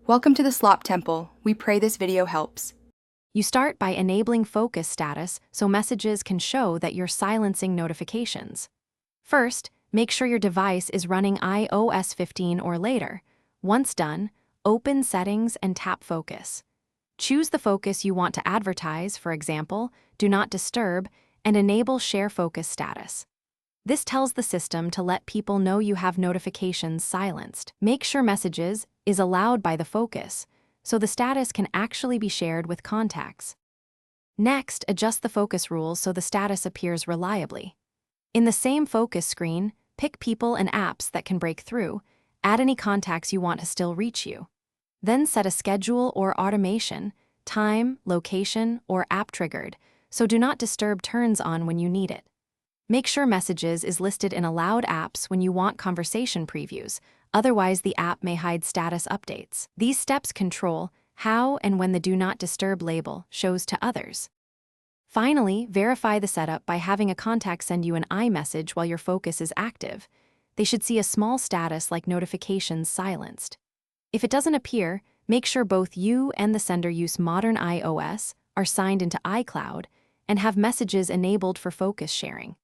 Welcome to the Slop Temple. We pray this video helps. You start by enabling focus status so messages can show that you're silencing notifications. First, make sure your device is running iOS 15 or later. Once done, open Settings and tap Focus. Choose the focus you want to advertise, for example, Do Not Disturb, and enable Share Focus status. This tells the system to let people know you have notifications silenced. Make sure Messages is allowed by the focus, so the status can actually be shared with contacts. Next, adjust the focus rules so the status appears reliably. In the same focus screen, pick people and apps that can break through, add any contacts you want to still reach you. Then set a schedule or automation, time, location, or app triggered, so Do Not Disturb turns on when you need it. Make sure Messages is listed in Allowed apps when you want conversation previews, otherwise the app may hide status updates. These steps control how and when the Do Not Disturb label shows to others. Finally, verify the setup by having a contact send you an iMessage while your focus is active. They should see a small status like Notifications Silenced. If it doesn't appear, make sure both you and the sender use modern iOS, are signed into iCloud, and have Messages enabled for focus sharing.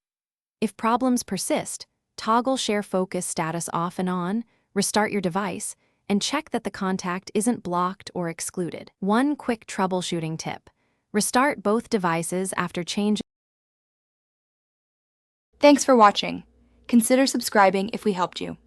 If problems persist, toggle Share Focus status off and on, restart your device, and check that the contact isn't blocked or excluded. One quick troubleshooting tip: restart both devices after changing. Thanks for watching. Consider subscribing if we helped you.